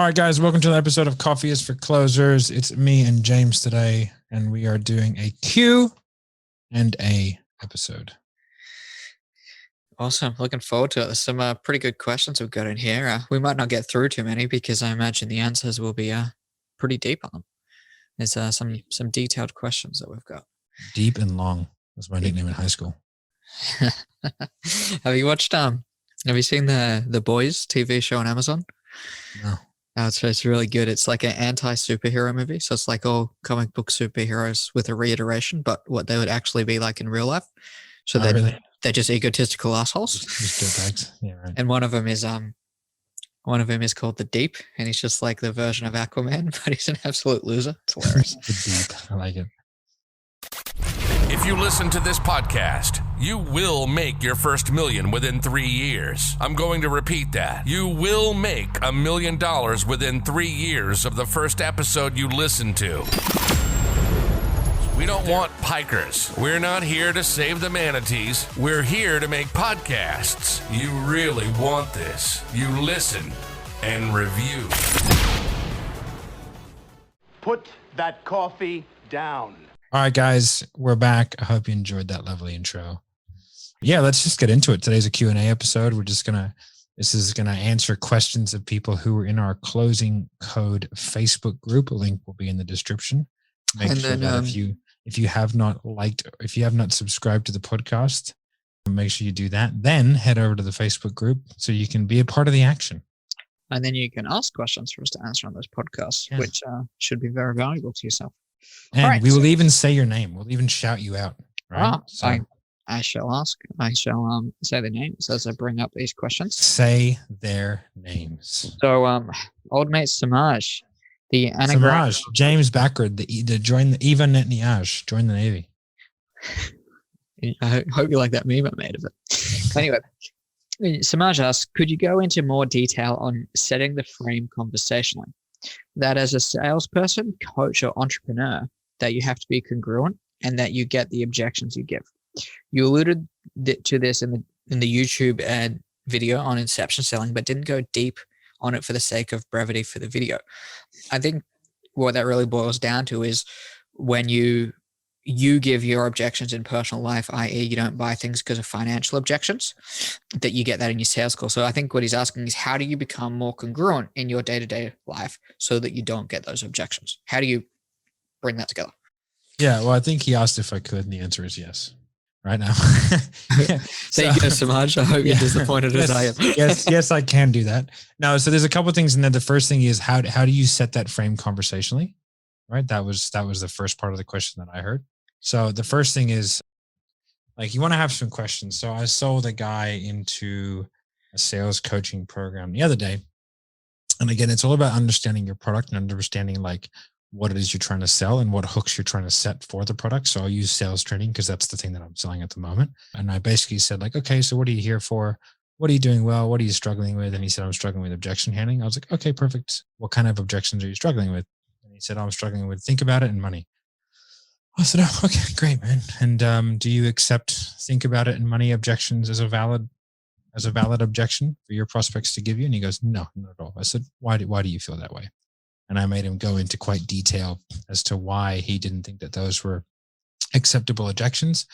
All right, guys, welcome to the episode of Coffee is for Closers. It's me and James today, and we are doing a Q&A episode. Awesome. Looking forward to it. There's some pretty good questions we've got in here. We might not get through too many because I imagine the answers will be pretty deep on them. There's some detailed questions that we've got. Deep and long was my nickname in high school. Have you watched, have you seen the Boys TV show on Amazon? No. Oh, it's really good. It's like an anti-superhero movie. So it's like all comic book superheroes with a reiteration, but what they would actually be like in real life. So they're just egotistical assholes. Just dirtbags. Yeah, right. And one of them is called the Deep, and he's just like the version of Aquaman, but he's an absolute loser. It's hilarious. The Deep. I like it. If you listen to this podcast, you will make your first million within 3 years. I'm going to repeat that. You will make $1 million within 3 years of the first episode you listen to. We don't want pikers. We're not here to save the manatees. We're here to make podcasts. You really want this. You listen and review. Put that coffee down. All right, guys, we're back. I hope you enjoyed that lovely intro. Yeah, let's just get into it. Today's a Q&A episode. This is going to answer questions of people who were in our Closing Code Facebook group. A link will be in the description. Make sure that if you have not subscribed to the podcast, make sure you do that. Then head over to the Facebook group so you can be a part of the action. And then you can ask questions for us to answer on those podcasts, yes, which should be very valuable to yourself. And we will even say your name. We'll even shout you out. Right? I shall ask. I shall say their names as I bring up these questions. Say their names. So, old mate Samaj, the anagram. Samaj, James Backward, join the Eva Netniaj, join the Navy. I hope you like that meme I made of it. Anyway, Samaj asks, could you go into more detail on setting the frame conversationally? That as a salesperson, coach, or entrepreneur, that you have to be congruent and that you get the objections you give. You alluded to this in the YouTube ad video on inception selling, but didn't go deep on it for the sake of brevity for the video. I think what that really boils down to is when you give your objections in personal life, i.e. you don't buy things because of financial objections, that you get that in your sales call. So I think what he's asking is, how do you become more congruent in your day-to-day life so that you don't get those objections? How do you bring that together? Yeah, well, I think he asked if I could, and the answer is yes. Right now. Thank you so much. I hope you're disappointed as I am. yes, I can do that. No, so there's a couple of things in there. The first thing is how do you set that frame conversationally? Right? That was the first part of the question that I heard. So the first thing is, like, you want to have some questions. So I sold a guy into a sales coaching program the other day. And again, it's all about understanding your product and understanding like what it is you're trying to sell and what hooks you're trying to set for the product. So I'll use sales training because that's the thing that I'm selling at the moment. And I basically said like, okay, so what are you here for? What are you doing well? What are you struggling with? And he said, I'm struggling with objection handling. I was like, okay, perfect. What kind of objections are you struggling with? And he said, I'm struggling with think about it and money. I said, oh, okay, great, man. And do you accept think about it and money objections as a valid objection for your prospects to give you? And he goes, no, not at all. I said, why do you feel that way? And I made him go into quite detail as to why he didn't think that those were acceptable objections.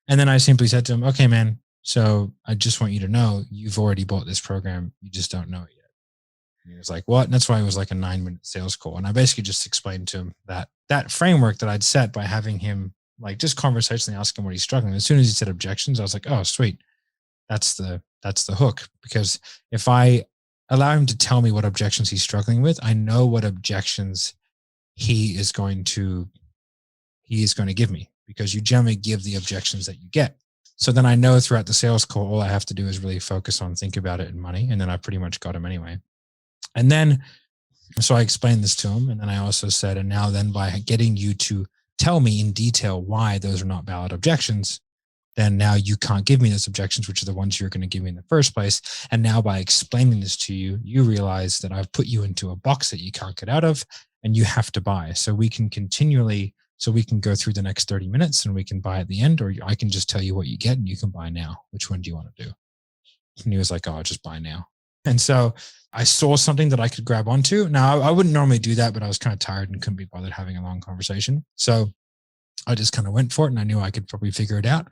And then I simply said to him, okay, man, so I just want you to know you've already bought this program. You just don't know it yet. And he was like, what? And that's why it was like a 9-minute sales call. And I basically just explained to him that framework that I'd set by having him like just conversationally ask him what he's struggling with. As soon as he said objections, I was like, oh, sweet. That's the hook. Because if I allow him to tell me what objections he's struggling with, I know what objections he is going to give me, because you generally give the objections that you get. So then I know throughout the sales call, all I have to do is really focus on think about it and money. And then I pretty much got him anyway. And then, so I explained this to him. And then I also said, and now then by getting you to tell me in detail why those are not valid objections, then now you can't give me those objections, which are the ones you're going to give me in the first place. And now by explaining this to you, you realize that I've put you into a box that you can't get out of and you have to buy. So we can go through the next 30 minutes and we can buy at the end, or I can just tell you what you get and you can buy now. Which one do you want to do? And he was like, oh, I'll just buy now. And so I saw something that I could grab onto. Now, I wouldn't normally do that, but I was kind of tired and couldn't be bothered having a long conversation. So I just kind of went for it, and I knew I could probably figure it out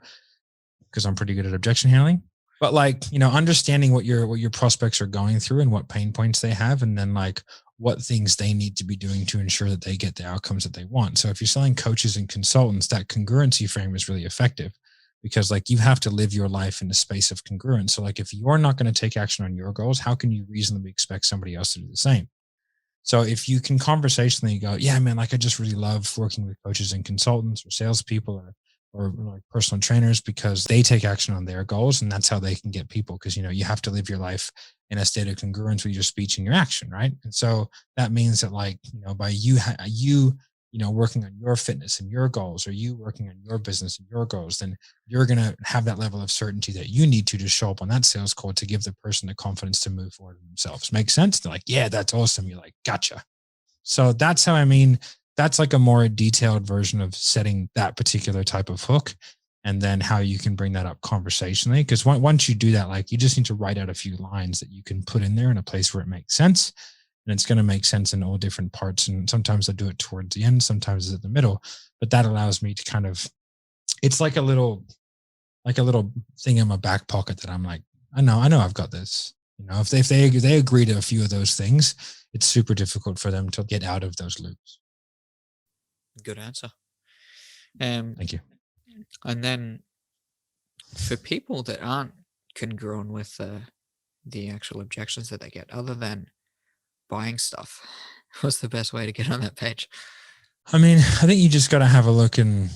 because I'm pretty good at objection handling. But like, understanding what your prospects are going through and what pain points they have, and then like what things they need to be doing to ensure that they get the outcomes that they want. So if you're selling coaches and consultants, that congruency frame is really effective, because like you have to live your life in the space of congruence. So like if you're not going to take action on your goals, how can you reasonably expect somebody else to do the same? So if you can conversationally go, yeah, man, like I just really love working with coaches and consultants or salespeople or like personal trainers, because they take action on their goals, and that's how they can get people. Because, you have to live your life in a state of congruence with your speech and your action. Right. And so that means that like, by you working on your fitness and your goals, or you working on your business and your goals, then you're going to have that level of certainty that you need to show up on that sales call to give the person the confidence to move forward themselves. Make sense? They're like, yeah, that's awesome. You're like, gotcha. So that's how, that's like a more detailed version of setting that particular type of hook, and then how you can bring that up conversationally. Because once you do that, like you just need to write out a few lines that you can put in there in a place where it makes sense. And it's going to make sense in all different parts. And sometimes I do it towards the end, sometimes it's at the middle, but that allows me to kind of, it's like a little thing in my back pocket that I'm like, I know I've got this. If they agree to a few of those things, it's super difficult for them to get out of those loops. Good answer. Thank you. And then for people that aren't congruent with the actual objections that they get, other than buying stuff, what's the best way to get on that page? I think you just got to have a look. And,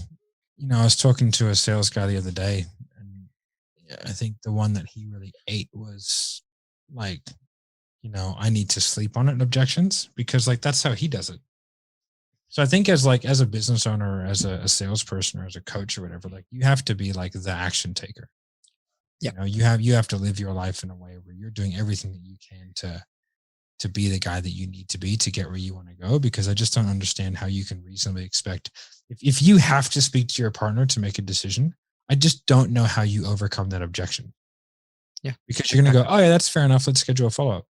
I was talking to a sales guy the other day, and I think the one that he really ate was like, I need to sleep on it objections, because like, that's how he does it. So I think as a business owner, as a salesperson, or as a coach or whatever, like you have to be like the action taker. Yeah. You have to live your life in a way where you're doing everything that you can to be the guy that you need to be to get where you want to go. Because I just don't understand how you can reasonably expect, if you have to speak to your partner to make a decision, I just don't know how you overcome that objection. Yeah. Because you're going to go, oh yeah, that's fair enough. Let's schedule a follow-up.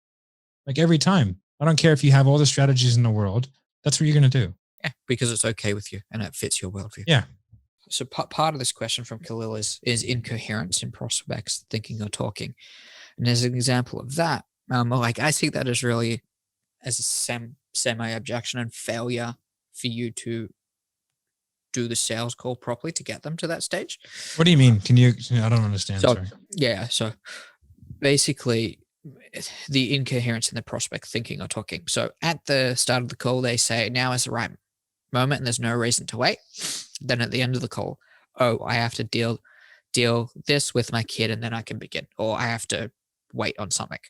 Like every time. I don't care if you have all the strategies in the world. That's what you're going to do. Yeah, because it's okay with you and it fits your worldview. Yeah. So part of this question from Khalil is incoherence in prospects thinking or talking. And as an example of that, like I see that as really as a semi-objection and failure for you to do the sales call properly to get them to that stage. What do you mean? I don't understand. So, sorry. Yeah. So basically the incoherence in the prospect thinking or talking. So at the start of the call, they say, now is the right moment and there's no reason to wait. Then at the end of the call, oh, I have to deal this with my kid and then I can begin, or I have to wait on something.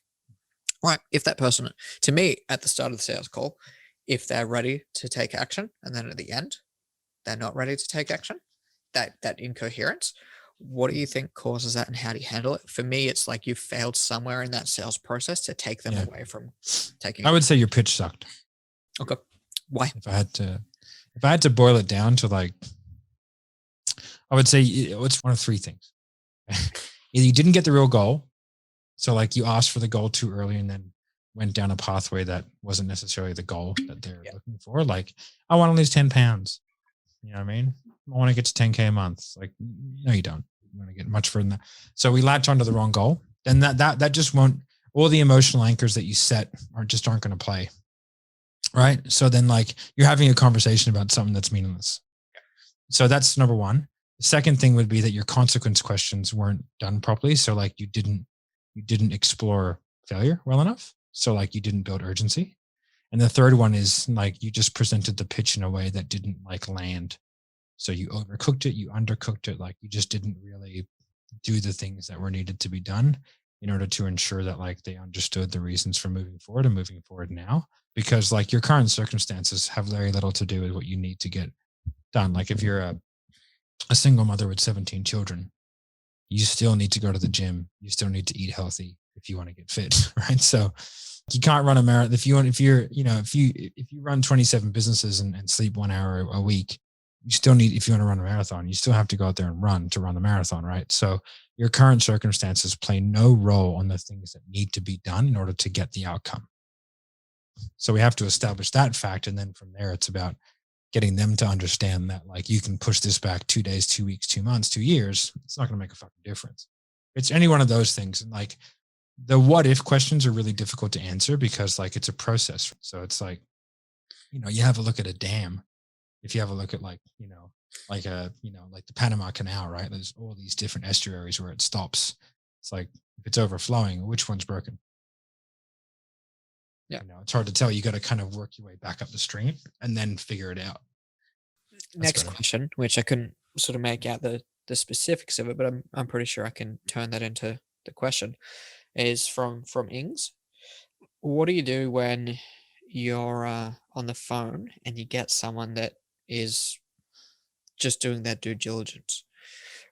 Right. If that person, to me, at the start of the sales call, if they're ready to take action and then at the end, they're not ready to take action, that incoherence, what do you think causes that and how do you handle it? For me, it's like you've failed somewhere in that sales process to take them away from taking. I would say your pitch sucked. Okay. Why? If I had to boil it down to like, I would say it's one of three things. Either you didn't get the real goal. So like you asked for the goal too early and then went down a pathway that wasn't necessarily the goal that they're looking for. Like, I want to lose 10 pounds. You know what I mean? I want to get to 10K a month. Like, no, you don't. You want to get much further than that. So we latch onto the wrong goal. Then that just won't, all the emotional anchors that you set aren't going to play. Right. So then like you're having a conversation about something that's meaningless. So that's number one. The second thing would be that your consequence questions weren't done properly. So like you didn't explore failure well enough. So like you didn't build urgency. And the third one is like you just presented the pitch in a way that didn't like land. So you overcooked it, you undercooked it, like you just didn't really do the things that were needed to be done in order to ensure that like they understood the reasons for moving forward and moving forward now. Because like your current circumstances have very little to do with what you need to get done. Like if you're a single mother with 17 children, you still need to go to the gym. You still need to eat healthy if you want to get fit, right? So you can't run a marathon. If you run 27 businesses and sleep 1 hour a week, you still need, if you want to run a marathon, you still have to go out there and run to run the marathon, right? So your current circumstances play no role on the things that need to be done in order to get the outcome. So we have to establish that fact. And then from there, it's about getting them to understand that, like, you can push this back 2 days, 2 weeks, 2 months, 2 years. It's not going to make a fucking difference. It's any one of those things. And like the what if questions are really difficult to answer because like it's a process. So it's like, you have a look at a dam. If you have a look at like the Panama Canal, right? There's all these different estuaries where it stops. It's like, if it's overflowing, which one's broken? Yeah. It's hard to tell. You got to kind of work your way back up the stream and then figure it out. Next question, which I couldn't sort of make out the specifics of it, but I'm pretty sure I can turn that into the question, is from Ings. What do you do when you're on the phone and you get someone that is just doing their due diligence,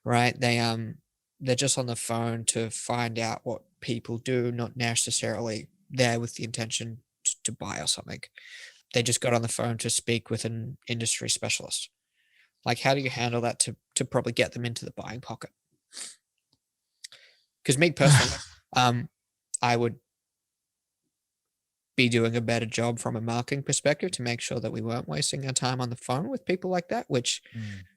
right? They're just on the phone to find out what people do, not necessarily there with the intention to buy or something. They just got on the phone to speak with an industry specialist. Like, how do you handle that to probably get them into the buying pocket? Because me personally, I would be doing a better job from a marketing perspective to make sure that we weren't wasting our time on the phone with people like that, which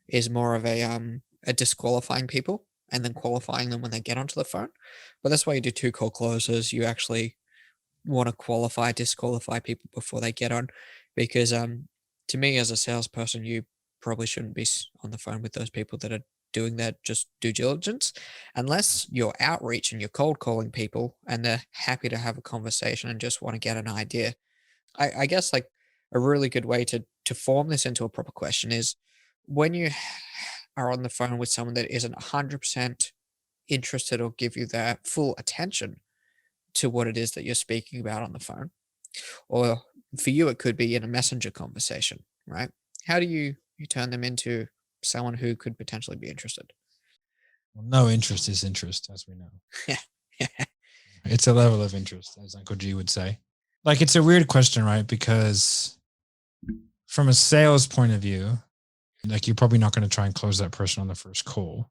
is more of a disqualifying people and then qualifying them when they get onto the phone. But that's why you do 2 call closes. You actually want to disqualify people before they get on, because to me as a salesperson, you probably shouldn't be on the phone with those people that are doing that just due diligence, unless you're outreach and you're cold calling people and they're happy to have a conversation and just want to get an idea. I guess like a really good way to form this into a proper question is when you are on the phone with someone that isn't 100% interested or give you their full attention to what it is that you're speaking about on the phone, or for you it could be in a messenger conversation, right? How do you turn them into someone who could potentially be interested? Well, no interest is interest, as we know. Yeah. It's a level of interest, as Uncle G would say. Like, it's a weird question, right? Because from a sales point of view, like, you're probably not going to try and close that person on the first call,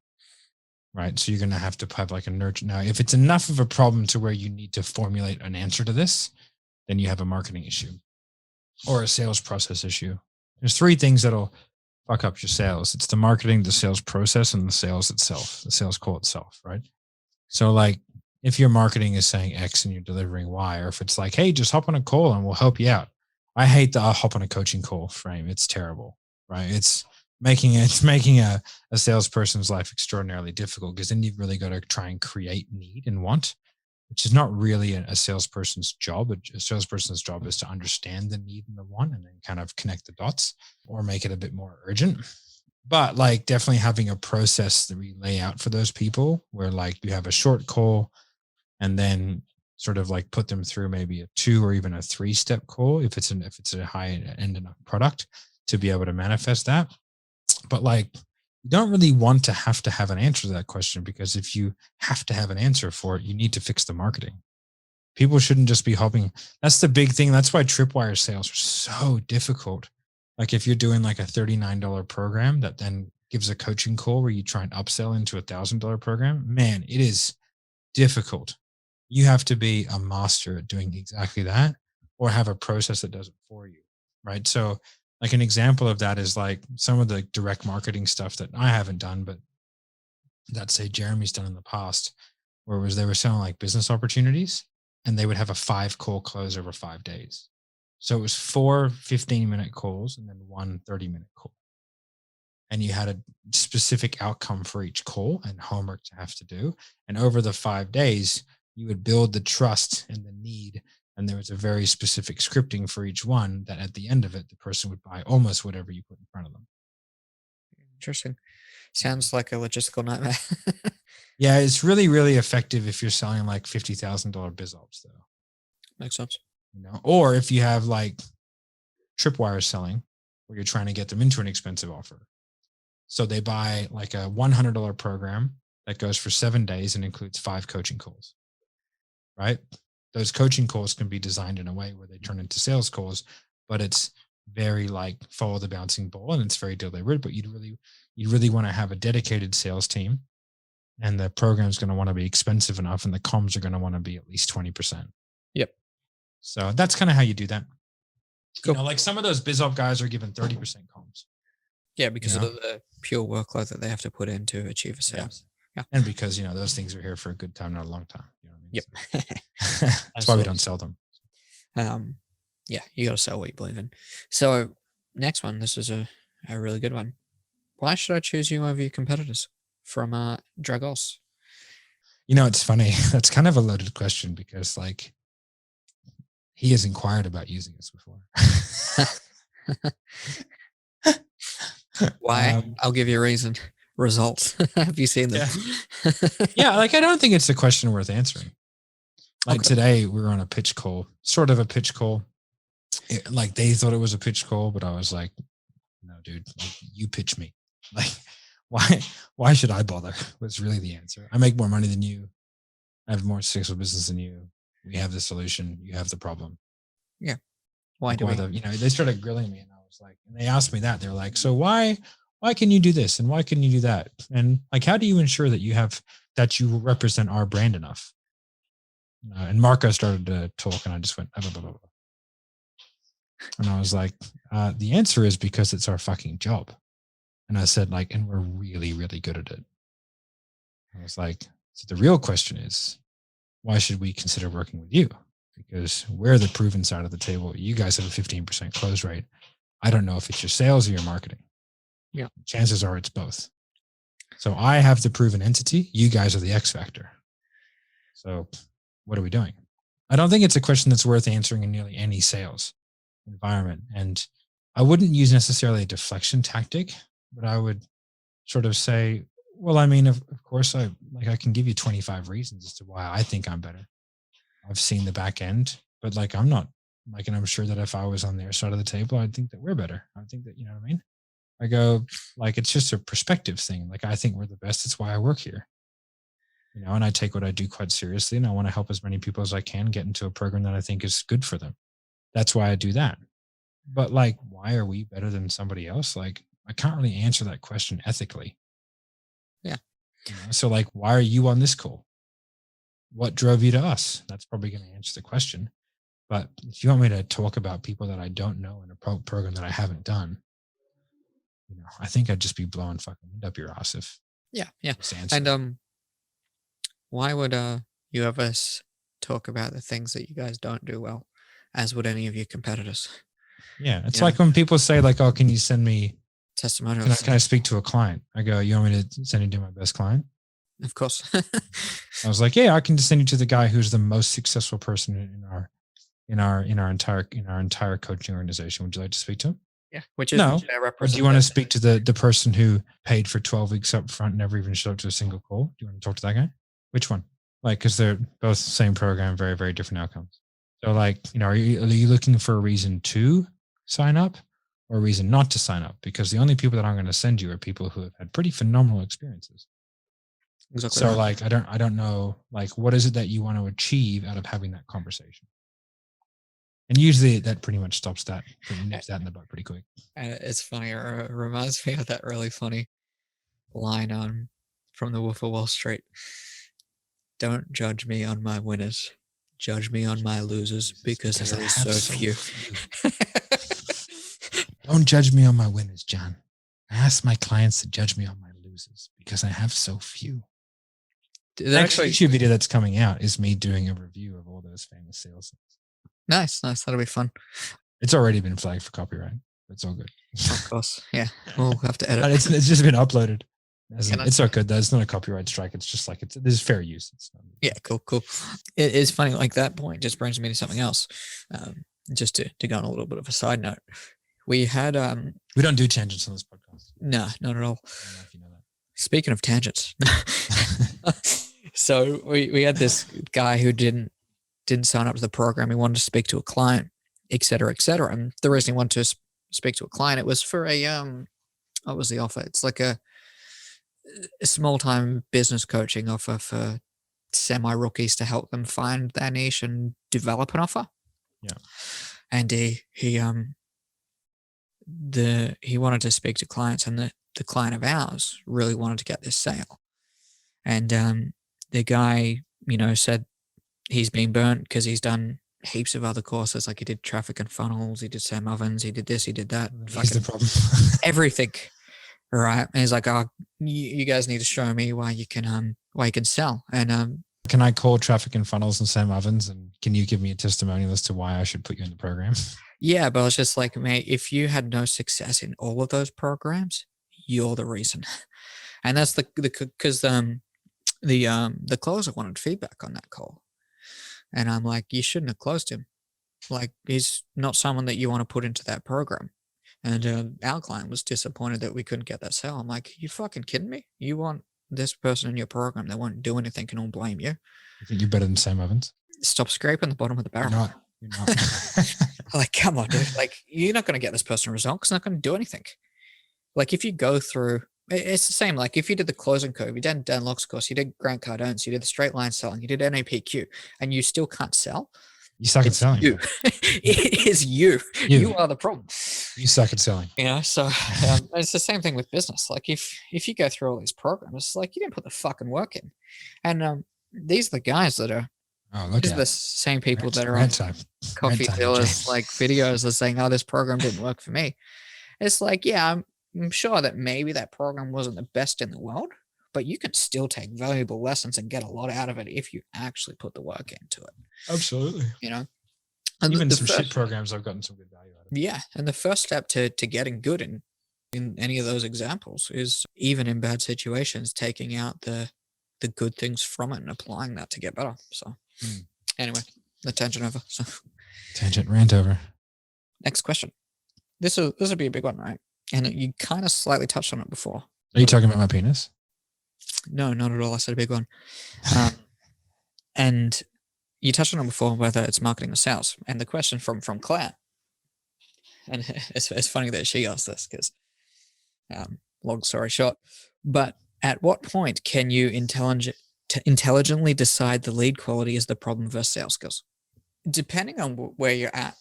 right? So you're going to have to have like a nurture. Now, if it's enough of a problem to where you need to formulate an answer to this, then you have a marketing issue or a sales process issue. There's 3 things that'll fuck up your sales. It's the marketing, the sales process, and the sales itself, the sales call itself, right? So like, if your marketing is saying X and you're delivering Y, or if it's like, hey, just hop on a call and we'll help you out. I hate the hop on a coaching call frame. It's terrible, right? It's making a salesperson's life extraordinarily difficult, because then you've really got to try and create need and want, which is not really a salesperson's job. A salesperson's job is to understand the need and the want and then kind of connect the dots or make it a bit more urgent. But like, definitely having a process that we lay out for those people where like you have a short call and then sort of like put them through maybe a 2 or even a 3-step call if it's a high end enough product to be able to manifest that. But like, you don't really want to have an answer to that question, because if you have to have an answer for it, you need to fix the marketing. People shouldn't just be hopping. That's the big thing. That's why tripwire sales are so difficult. Like, if you're doing like a $39 program that then gives a coaching call where you try and upsell into $1,000 program, man, it is difficult. You have to be a master at doing exactly that, or have a process that does it for you, right? So like, an example of that is like some of the direct marketing stuff that I haven't done, but that say Jeremy's done in the past, where they were selling like business opportunities, and they would have a 5-call close over 5 days. So it was 4 15-minute calls and then 1 30-minute call. And you had a specific outcome for each call and homework to have to do. And over the 5 days, you would build the trust and the need. And there was a very specific scripting for each one that at the end of it, the person would buy almost whatever you put in front of them. Interesting. Sounds like a logistical nightmare. Yeah, it's really, really effective if you're selling like $50,000 biz ops, though. Makes sense. Or if you have like tripwire selling, where you're trying to get them into an expensive offer. So they buy like a $100 program that goes for 7 days and includes 5 coaching calls, right? Those coaching calls can be designed in a way where they turn into sales calls, but it's very like follow the bouncing ball, and it's very deliberate. But you'd really want to have a dedicated sales team and the program's going to want to be expensive enough, and the comms are going to want to be at least 20%. Yep. So that's kind of how you do that. Cool. You know, like some of those BizOp guys are given 30% comms. Yeah, because You know? of the pure workload that they have to put in to achieve a sales. Yeah. And because, those things are here for a good time, not a long time. You know what I mean? Yep. So, that's why we don't sell them. Yeah, you got to sell what you believe in. So next one, this is a really good one. Why should I choose you over your competitors? From Dragos. It's funny. That's kind of a loaded question because he has inquired about using us before. Why? I'll give you a reason. Results. Have you seen them? Yeah. I don't think it's a question worth answering. Today we were on a pitch call, sort of a pitch call. They thought it was a pitch call, but I was like, no, dude, you pitch me. Why should I bother? Was really the answer. I make more money than you. I have more successful business than you. We have the solution. You have the problem. Yeah. Why do we? They started grilling me, and I was like, and they asked me that. They're like, so why can you do this and why can you do that? And how do you ensure that you represent our brand enough? And Marco started to talk, and I just went, blah, blah, blah, blah. And I was like, the answer is because it's our fucking job. And I said, and we're really, really good at it. I was like, so the real question is, why should we consider working with you? Because we're the proven side of the table. You guys have a 15% close rate. I don't know if it's your sales or your marketing. Yeah. Chances are it's both. So I have the proven entity. You guys are the X factor. So what are we doing? I don't think it's a question that's worth answering in nearly any sales environment. And I wouldn't use necessarily a deflection tactic, but I would sort of say, well, of course, I can give you 25 reasons as to why I think I'm better. I've seen the back end, but I'm not and I'm sure that if I was on their side of the table, I'd think that we're better. I think that, you know what I mean? I go, it's just a perspective thing. I think we're the best. It's why I work here. And I take what I do quite seriously, and I want to help as many people as I can get into a program that I think is good for them. That's why I do that. But why are we better than somebody else? I can't really answer that question ethically. Yeah. So why are you on this call? What drove you to us? That's probably going to answer the question. But if you want me to talk about people that I don't know in a program that I haven't done, I think I'd just be blowing fucking wind up your ass if. Yeah. And why would you ever talk about the things that you guys don't do well, as would any of your competitors? Yeah, it's when people say oh, can you send me testimonials? Can I speak to a client? I go, you want me to send you to my best client? Of course. I was like, yeah, I can just send you to the guy who's the most successful person in our entire coaching organization. Would you like to speak to him? Yeah. Which is no. Or do you want to speak to the person who paid for 12 weeks up front and never even showed up to a single call? Do you want to talk to that guy? Which one? Because they're both the same program, very, very different outcomes. So are you looking for a reason to sign up or a reason not to sign up? Because the only people that I'm going to send you are people who have had pretty phenomenal experiences. Exactly. So I don't know, what is it that you want to achieve out of having that conversation? And usually that pretty much stops that, nips that in the butt pretty quick. And it's funny. It reminds me of that really funny line from The Wolf of Wall Street. Don't judge me on my winners. Judge me on my losers because there is so few. Don't judge me on my winners, John. I ask my clients to judge me on my losers because I have so few. The next YouTube video that's coming out is me doing a review of all those famous sales. Nice. That'll be fun. It's already been flagged for copyright. It's all good. Of course. Yeah. We'll have to edit. It's just been uploaded. It's not good though. It's not a copyright strike. It's just there's fair use. Yeah, cool. It is funny. That point just brings me to something else. Just to go on a little bit of a side note. We had we don't do tangents on this podcast. No, not at all. I don't know if you know that. Speaking of tangents, so we had this guy who didn't sign up to the program. He wanted to speak to a client, et cetera, et cetera. And the reason he wanted to speak to a client, it was for what was the offer? It's a small-time business coaching offer for semi-rookies to help them find their niche and develop an offer. Yeah. And he wanted to speak to clients, and the client of ours really wanted to get this sale. And the guy, said he's been burnt because he's done heaps of other courses. Like he did traffic and funnels, he did Sam Ovens, he did this, he did that. Here's the problem. Everything. Right. And he's like, oh, you guys need to show me why you can sell. And can I call traffic and funnels and Sam Ovens, and can you give me a testimonial as to why I should put you in the program? Yeah, but I was just like, mate, if you had no success in all of those programs, you're the reason. And that's because the closer wanted feedback on that call. And I'm like, you shouldn't have closed him. Like, he's not someone that you want to put into that program. And our client was disappointed that we couldn't get that sale. I'm like, you fucking kidding me? You want this person in your program that won't do anything and will blame you? You think you're better than Sam Ovens? Stop scraping the bottom of the barrel. You're not. Like, come on, dude. Like, you're not going to get this person a result because they're not going to do anything. Like, if you go through, it's the same. Like, if you did the closing curve, you did Dan Locke's course, you did Grant Cardone's, you did the straight line selling, you did NAPQ, and you still can't sell. You suck at selling. You. It is you. You are the problem. You suck at selling. So it's the same thing with business. Like, if you go through all these programs, it's like you didn't put the fucking work in. And these are the guys that are. These are the same people that are on coffee dealers like videos that saying, "Oh, this program didn't work for me." It's like, yeah, I'm sure that maybe that program wasn't the best in the world, but you can still take valuable lessons and get a lot out of it if you actually put the work into it. Absolutely. And even some shit programs, I've gotten some good value out of it. Yeah, and the first step to getting good in any of those examples is, even in bad situations, taking out the good things from it and applying that to get better. So anyway, the tangent over. So tangent rant over. Next question. This will be a big one, right? And you kind of slightly touched on it before. Are you talking about my penis? No, not at all. I said a big one. And you touched on it before, whether it's marketing or sales. And the question from Claire, and it's funny that she asked this because, long story short, but at what point can you intelligently decide the lead quality is the problem versus sales skills? Depending on where you're at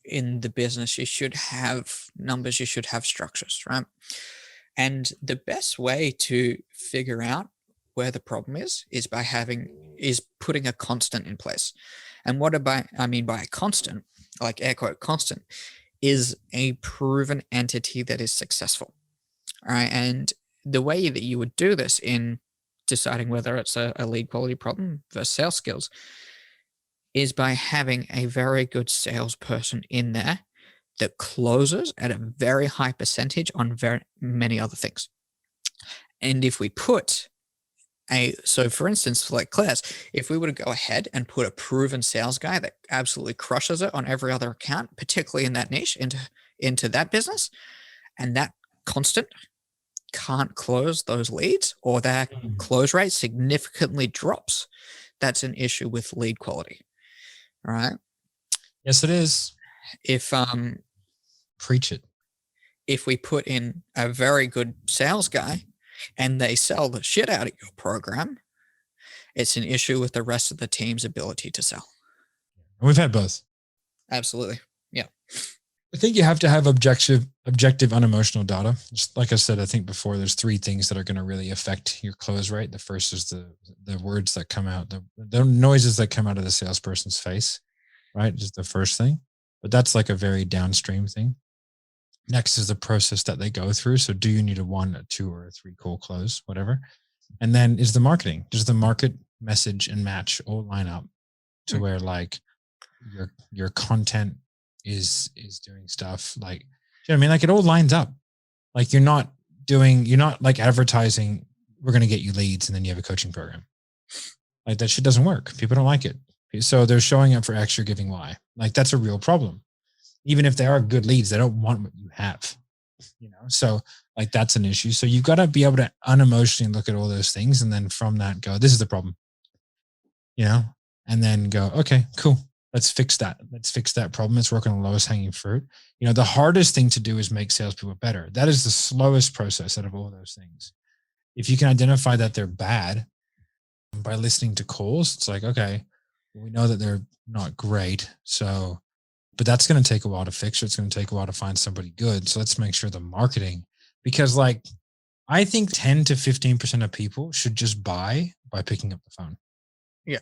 in the business, you should have numbers, you should have structures, right? And the best way to figure out where the problem is putting a constant in place. And what I mean by a constant, like air quote constant, is a proven entity that is successful. All right. And the way that you would do this in deciding whether it's a lead quality problem versus sales skills is by having a very good salesperson in there that closes at a very high percentage on very many other things. And if we put so for instance, like Claire's, if we were to go ahead and put a proven sales guy that absolutely crushes it on every other account, particularly in that niche, into that business, and that constant can't close those leads, or their close rate significantly drops, that's an issue with lead quality. All right. Yes, it is. If preach it. If we put in a very good sales guy and they sell the shit out of your program, it's an issue with the rest of the team's ability to sell. And we've had both. Absolutely. Yeah. I think you have to have objective, unemotional data. Just like I said, I think before, there's three things that are going to really affect your close rate. The first is the words that come out, the noises that come out of the salesperson's face, right? Is the first thing, but that's like a very downstream thing. Next is the process that they go through. So do you need a 1, a 2, or a 3 cold close, whatever? And then is the marketing. Does the market, message, and match all line up to where like your content is doing stuff like, you know what I mean? Like it all lines up. Like you're not like advertising, we're going to get you leads and then you have a coaching program. Like that shit doesn't work. People don't like it. So they're showing up for X, you're giving Y. Like that's a real problem. Even if they are good leads, they don't want what you have, So like that's an issue. So you've got to be able to unemotionally look at all those things. And then from that go, this is the problem, and then go, okay, cool. Let's fix that. Let's fix that problem. Let's work on the lowest hanging fruit. The hardest thing to do is make salespeople better. That is the slowest process out of all those things. If you can identify that they're bad by listening to calls, it's like, okay, we know that they're not great. So, but that's going to take a while to fix, or it's going to take a while to find somebody good. So let's make sure the marketing, because like I think 10 to 15% of people should just buy by picking up the phone. Yeah.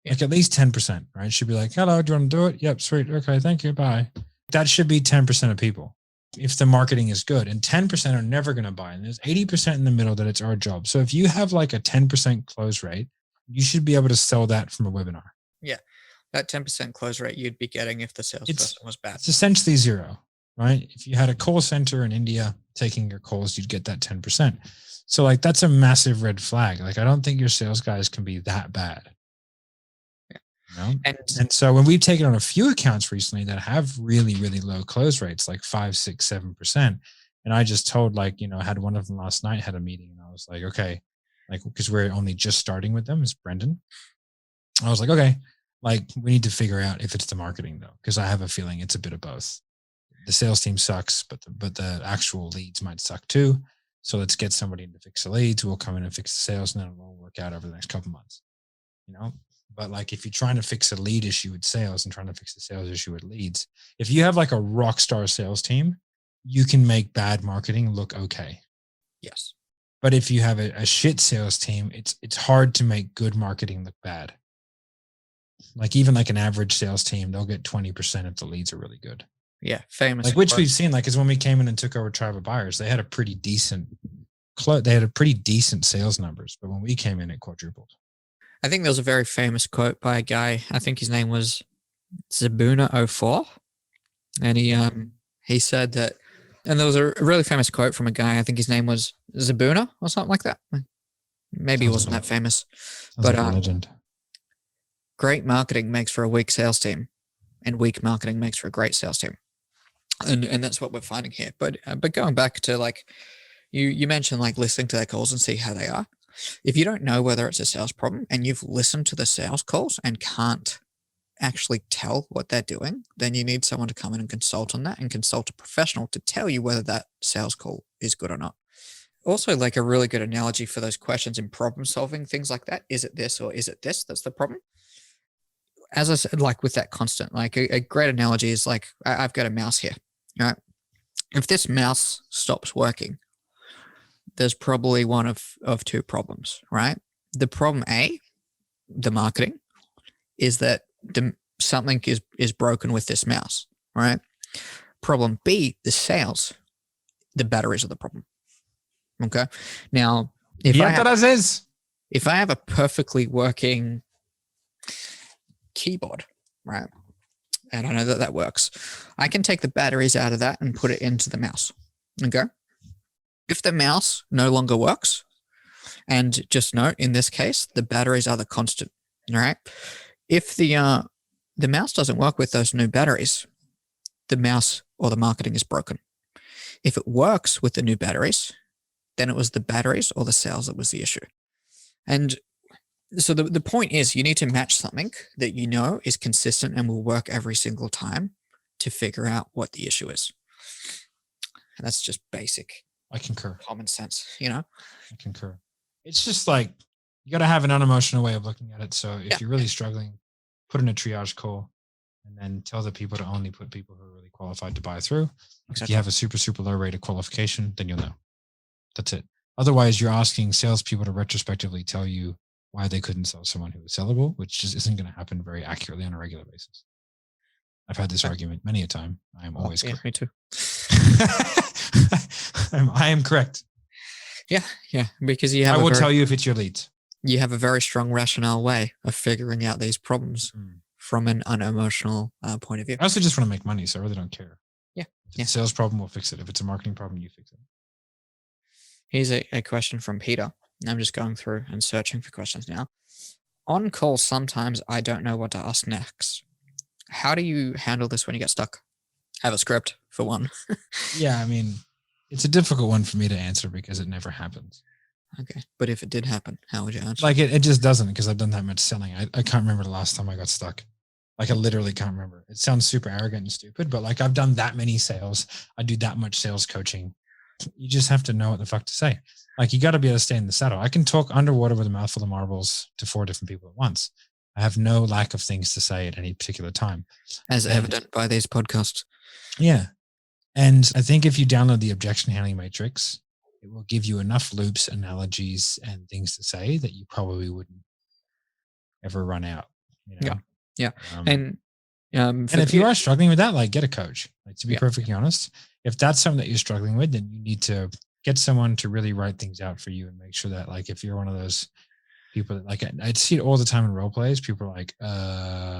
Like at least 10%, right? Should be like, hello, do you want to do it? Yep, sweet. Okay, thank you. Bye. That should be 10% of people if the marketing is good. And 10% are never going to buy. And there's 80% in the middle that it's our job. So if you have like a 10% close rate, you should be able to sell that from a webinar. Yeah. That 10% close rate you'd be getting if the salesperson was bad. It's essentially zero, right? If you had a call center in India taking your calls, you'd get that 10%. So like, that's a massive red flag. Like, I don't think your sales guys can be that bad. Yeah. You know? And so when we've taken on a few accounts recently that have really, really low close rates, like 5, 6, 7%. And I just told like, I had one of them last night, had a meeting, and I was like, okay, like, because we're only just starting with them, it's Brendan. I was like, okay, like we need to figure out if it's the marketing though, because I have a feeling it's a bit of both. The sales team sucks, but the actual leads might suck too. So let's get somebody in to fix the leads. We'll come in and fix the sales, and then it'll all work out over the next couple of months. But like if you're trying to fix a lead issue with sales and trying to fix the sales issue with leads, if you have like a rock star sales team, you can make bad marketing look okay. Yes. But if you have a shit sales team, it's hard to make good marketing look bad. Like even like an average sales team, they'll get 20% if the leads are really good. Yeah, famous. Like which we've seen, like is when we came in and took over Tribe of Buyers, they had a pretty decent sales numbers, but when we came in, it quadrupled. I think there was a very famous quote by a guy. I think his name was Zabuna04, and he said that. And there was a really famous quote from a guy. I think his name was Zabuna or something like that. Maybe he wasn't that famous, but like a legend. Great marketing makes for a weak sales team, and weak marketing makes for a great sales team. And that's what we're finding here. But going back to like, you mentioned like listening to their calls and see how they are. If you don't know whether it's a sales problem and you've listened to the sales calls and can't actually tell what they're doing, then you need someone to come in and consult on that and consult a professional to tell you whether that sales call is good or not. Also, like a really good analogy for those questions in problem solving, things like that. Is it this or is it this? That's the problem. As I said, like with that constant, like a great analogy is like, I've got a mouse here, right? If this mouse stops working, there's probably one of two problems, right? The problem A, the marketing, is that something is broken with this mouse, right? Problem B, the sales, the batteries are the problem. Okay. Now, if I have a perfectly working keyboard, right, and I know that works, I can take the batteries out of that and put it into the mouse. Okay. If the mouse no longer works, and just note in this case, the batteries are the constant. All right. If the mouse doesn't work with those new batteries, the mouse or the marketing is broken. If it works with the new batteries, then it was the batteries or the sales that was the issue. And so the point is you need to match something that you know is consistent and will work every single time to figure out what the issue is. And that's just basic. I concur. Common sense, I concur. It's just like, you got to have an unemotional way of looking at it. So if you're really struggling, put in a triage call and then tell the people to only put people who are really qualified to buy through. Exactly. If you have a super, super low rate of qualification, then you'll know. That's it. Otherwise, you're asking salespeople to retrospectively tell you why they couldn't sell someone who was sellable, which just isn't going to happen very accurately on a regular basis. I've had this argument many a time. I am always correct. Me too. I am correct. Yeah, because you have. I will tell you if it's your lead. You have a very strong rationale way of figuring out these problems from an unemotional point of view. I also just want to make money, so I really don't care. Yeah. If it's a sales problem, we'll fix it. If it's a marketing problem, you fix it. Here's a question from Peter. I'm just going through and searching for questions now. On call, sometimes I don't know what to ask next. How do you handle this when you get stuck? Have a script for one. Yeah, I mean, it's a difficult one for me to answer because it never happens. Okay. But if it did happen, how would you answer? Like it just doesn't, because I've done that much selling. I can't remember the last time I got stuck. Like I literally can't remember. It sounds super arrogant and stupid, but like I've done that many sales. I do that much sales coaching. You just have to know what the fuck to say. Like you got to be able to stay in the saddle. I can talk underwater with a mouthful of marbles to 4 different people at once. I have no lack of things to say at any particular time. As evident by these podcasts. Yeah. And I think if you download the objection handling matrix, it will give you enough loops, analogies, and things to say that you probably wouldn't ever run out. You know? Yeah. And if you are struggling with that, like get a coach. Like to be perfectly honest, if that's something that you're struggling with, then you need to get someone to really write things out for you and make sure that, like, if you're one of those people that, like, I see it all the time in role plays. People are like,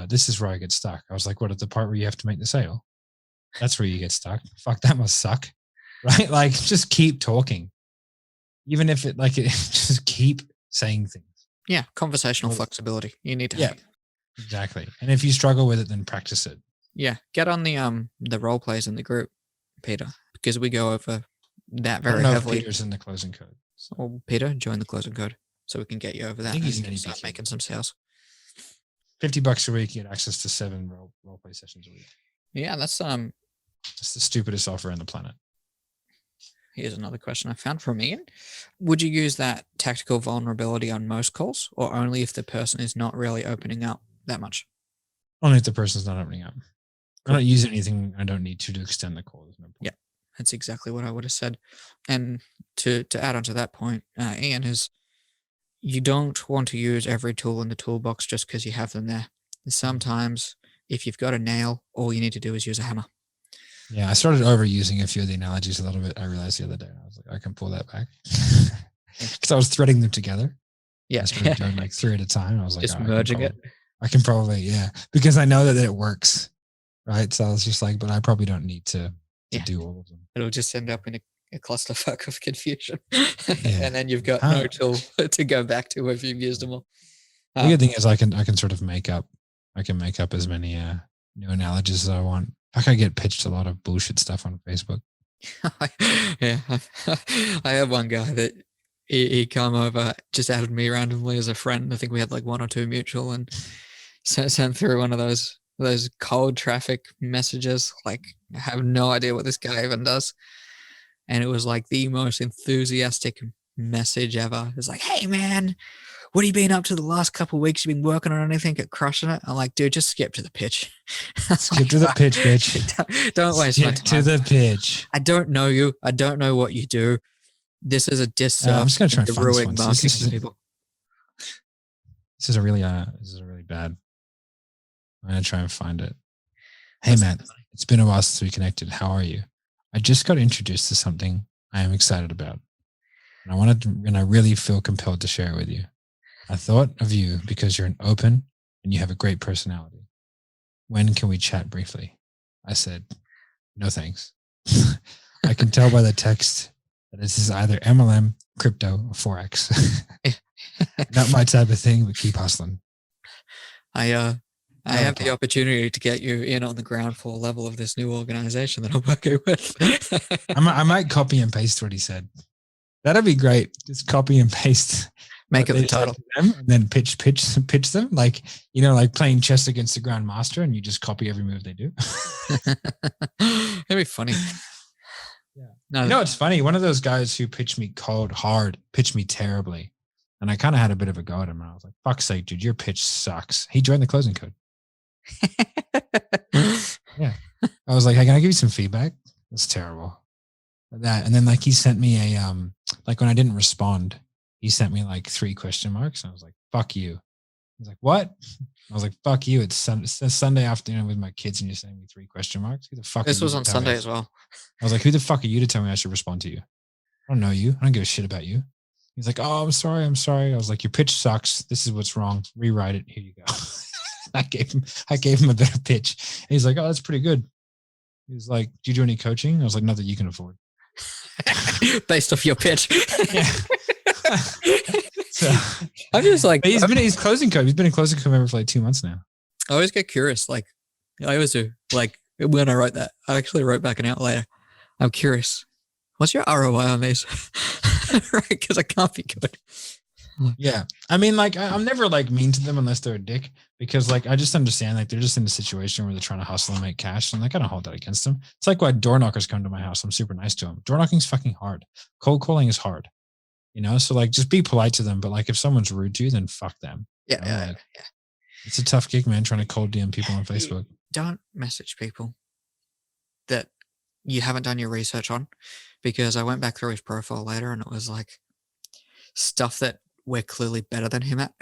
this is where I get stuck. I was like, what, at the part where you have to make the sale? That's where you get stuck. Fuck, that must suck. Right? Like, just keep talking. Even if it, like, just keep saying things. Yeah. Conversational flexibility. You need to. Yeah, exactly. And if you struggle with it, then practice it. Yeah. Get on the role plays in the group, Peter, because we go over that very heavily. Peter's in the closing code. So. Well, Peter, join the closing code so we can get you over that. I think he's and start making some sales. $50 a week, you get access to 7 role play sessions a week. Yeah, that's the stupidest offer on the planet. Here's another question I found from Ian. Would you use that tactical vulnerability on most calls, or only if the person is not really opening up that much? Only if the person's not opening up. I don't use anything I don't need to extend the call. There's no point. Yeah, that's exactly what I would have said. And to add on to that point, Ian, is you don't want to use every tool in the toolbox just because you have them there. Sometimes if you've got a nail, all you need to do is use a hammer. Yeah, I started overusing a few of the analogies a little bit. I realized the other day. I was like, I can pull that back. Because I was threading them together. Yeah. I started doing like 3 at a time. I was like, just merging it. I can probably, because I know that it works. Right. So I was just like, but I probably don't need to do all of them. It'll just end up in a clusterfuck of confusion. And then you've got no tool to go back to if you've used them all. The good thing is I can sort of make up as many new analogies as I want. Like I get pitched a lot of bullshit stuff on Facebook. Yeah. I have one guy that he come over, just added me randomly as a friend. I think we had like 1 or 2 mutual, and sent through one of those cold traffic messages. Like, I have no idea what this guy even does. And it was like the most enthusiastic message ever. It's like, hey man, what have you been up to the last couple of weeks? You been working on anything at crushing it? I'm like, dude, just skip to the pitch. Skip to the pitch, bitch. Don't waste my time. Skip to the pitch. I don't know you. I don't know what you do. This is a disservice. I'm just gonna try and find ruining this one. marketing to people. This is a really bad. I'm gonna try and find it. Hey Matt, it's been a while since we connected. How are you? I just got introduced to something I am excited about, and I really feel compelled to share it with you. I thought of you because you're an open and you have a great personality. When can we chat briefly? I said, no thanks. I can tell by the text that this is either MLM, crypto, or Forex. Not my type of thing, but keep hustling. I have the opportunity to get you in on the ground floor level of this new organization that I'm working with. I might copy and paste what he said. That'd be great. Just copy and paste. Make it the title. Them, and then pitch them. Like, like playing chess against the grandmaster, and you just copy every move they do. That'd be funny. Yeah. No, it's funny. One of those guys who pitched me cold hard pitched me terribly. And I kind of had a bit of a go at him. And I was like, fuck's sake, dude, your pitch sucks. He joined the closing code. Yeah. I was like, hey, can I give you some feedback? That's terrible. That. And then like he sent me a, like when I didn't respond, he sent me like 3 question marks. And I was like, fuck you. I was like, what? I was like, fuck you. It's Sunday afternoon with my kids and you're sending me 3 question marks. Who the fuck? This was on Sunday as well. I was like, who the fuck are you to tell me I should respond to you? I don't know you. I don't give a shit about you. He's like, oh, I'm sorry. I was like, your pitch sucks. This is what's wrong. Rewrite it. Here you go. I gave him a better pitch. And he's like, oh, that's pretty good. He was like, do you do any coaching? I was like, not that you can afford. Based off your pitch. Yeah. So, I'm just like, he's closing code. He's been in closing code member for like 2 months now. I always get curious. Like I always do. Like when I wrote that, I actually wrote back an out later. I'm curious. What's your ROI on these? Right? Because I can't be good. Yeah. I mean, like, I'm never like mean to them unless they're a dick, because like, I just understand like they're just in a situation where they're trying to hustle and make cash, and like, I don't hold that against them. It's like why door knockers come to my house. I'm super nice to them. Door knocking's fucking hard. Cold calling is hard, so like, just be polite to them. But like, if someone's rude to you, then fuck them. Yeah. Yeah. It's a tough gig, man, trying to cold DM people on Facebook. Don't message people that you haven't done your research on, because I went back through his profile later and it was like stuff that we're clearly better than him at.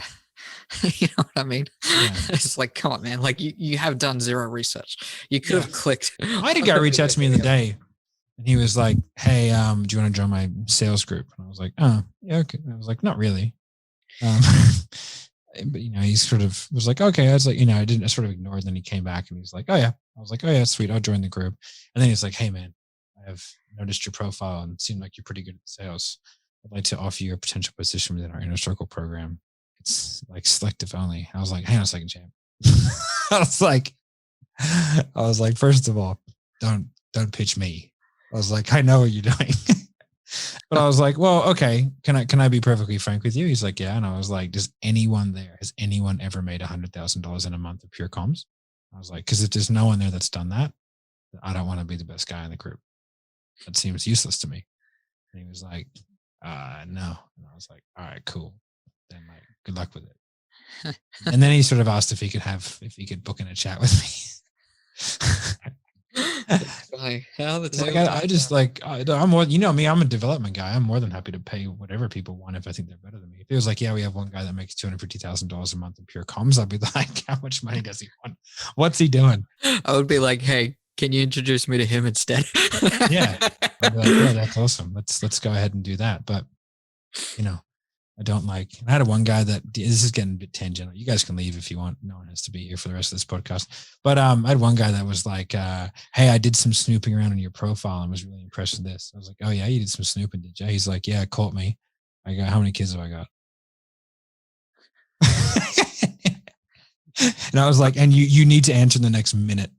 You know what I mean? Yeah. It's like, come on, man. Like you have done zero research. You could have clicked. I had a guy reach out to me in the day and he was like, hey, do you want to join my sales group? And I was like, oh, yeah, okay. And I was like, not really. But he sort of was like, okay. I was like, I sort of ignored. Then he came back and he's like, oh yeah. I was like, oh yeah, sweet. I'll join the group. And then he's like, hey man, I have noticed your profile and it seemed like you're pretty good at sales. I'd like to offer you a potential position within our Inner Circle program. It's like selective only. I was like, hang on a second, champ. I was like, first of all, don't pitch me. I was like, I know what you're doing. But I was like, well, okay, can I be perfectly frank with you? He's like, yeah. And I was like, has anyone ever made $100,000 in a month of pure comms? I was like, because if there's no one there that's done that, I don't want to be the best guy in the group. That seems useless to me. And he was like, no. And I was like, all right, cool. Then like, good luck with it. And then he sort of asked if he could book in a chat with me. I'm more, me, I'm a development guy. I'm more than happy to pay whatever people want if I think they're better than me. If it was like, yeah, we have one guy that makes $250,000 a month in pure comms, I'd be like, how much money does he want? What's he doing? I would be like, hey, can you introduce me to him instead? Yeah. I'd be like, yeah, that's awesome. Let's go ahead and do that. But I don't like, I had one guy that, this is getting a bit tangential. You guys can leave if you want. No one has to be here for the rest of this podcast. But I had one guy that was like, hey, I did some snooping around on your profile and was really impressed with this. I was like, oh yeah, you did some snooping, did you? He's like, yeah, it caught me. I got, how many kids have I got? And I was like, and you need to answer in the next minute.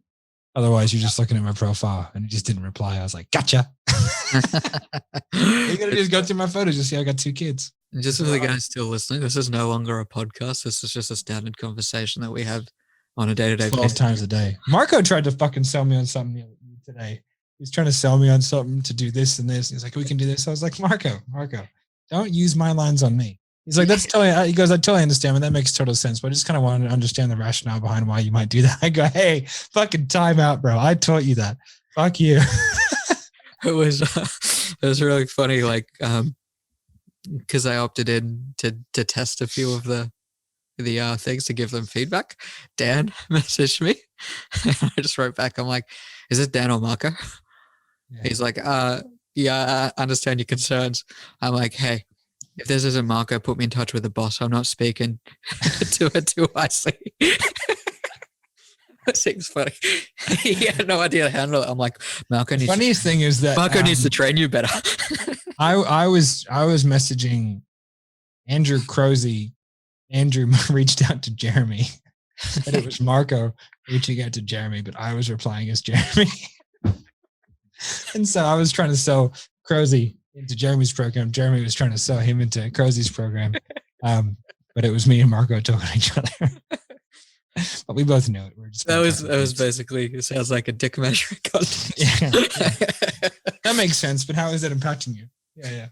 Otherwise, you're just looking at my profile. And he just didn't reply. I was like, gotcha. You got to just go through my photos. You see, I got 2 kids. Just for the guys still listening, this is no longer a podcast. This is just a standard conversation that we have on a day-to-day 12 times a day. Marco tried to fucking sell me on something today. He's trying to sell me on something to do this and this. He's like, we can do this. I was like, Marco, don't use my lines on me. He's like, that's totally, he goes, I totally understand, and that makes total sense, but I just kind of wanted to understand the rationale behind why you might do that. I go, hey, fucking time out, bro. I taught you that. Fuck you. It was really funny, like, because I opted in to test a few of the things to give them feedback. Dan messaged me. I just wrote back. I'm like, is it Dan or Marco? Yeah. He's like, yeah, I understand your concerns. I'm like, hey, if this isn't Marco, put me in touch with the boss. I'm not speaking to it too wisely. It seems funny. He had no idea to handle it. I'm like, Marco needs. Funniest thing is that Marco needs to train you better. I was messaging Andrew Crozy. Andrew reached out to Jeremy, but it was Marco reaching out to Jeremy, but I was replying as Jeremy. And so I was trying to sell Crozy into Jeremy's program. Jeremy was trying to sell him into Crozy's program. But it was me and Marco talking to each other. But we both knew it. That was basically, it sounds like a dick measuring contest. Yeah. That makes sense, but how is that impacting you? Yeah.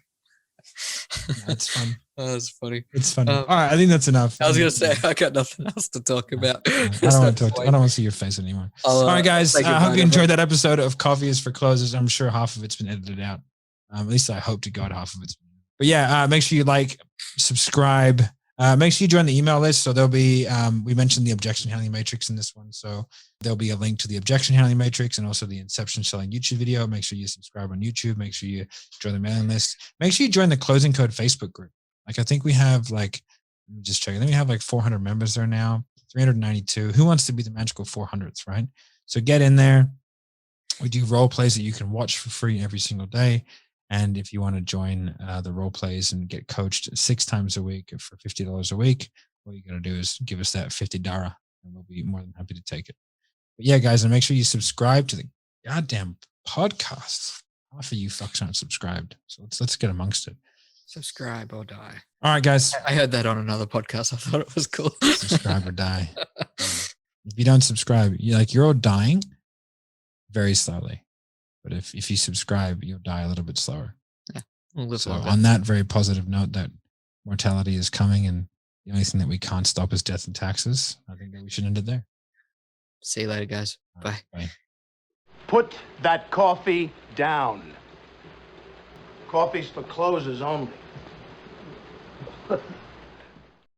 That's fun. Oh, that's funny. It's funny. All right, I think that's enough. I was going to say, I got nothing else to talk about. I don't want to see your face anymore. All right, guys. I hope you enjoyed that episode of Coffee is for Closers. I'm sure half of it's been edited out. At least I hope to God half of it's been. But yeah, make sure you like, subscribe. Make sure you join the email list. So there'll be, we mentioned the objection handling matrix in this one. So there'll be a link to the objection handling matrix and also the Inception Selling YouTube video. Make sure you subscribe on YouTube. Make sure you join the mailing list. Make sure you join the Closing Code Facebook group. Like, I think we have let me just check. I think we have 400 members there now, 392. Who wants to be the magical 400th, right? So get in there. We do role plays that you can watch for free every single day. And if you want to join the role plays and get coached 6 times a week for $50 a week, all you got to do is give us that $50 and we'll be more than happy to take it. But yeah, guys, and make sure you subscribe to the goddamn podcast. Half of you fucks aren't subscribed. So let's get amongst it. Subscribe or die. All right, guys. I heard that on another podcast. I thought it was cool. Subscribe or die. If you don't subscribe, you're all dying very slowly. But if you subscribe, you'll die a little bit slower. Yeah. So on that very positive note that mortality is coming and the only thing that we can't stop is death and taxes, I think that we should end it there. See you later, guys. Bye. Bye. Put that coffee down. Coffee's for closers only.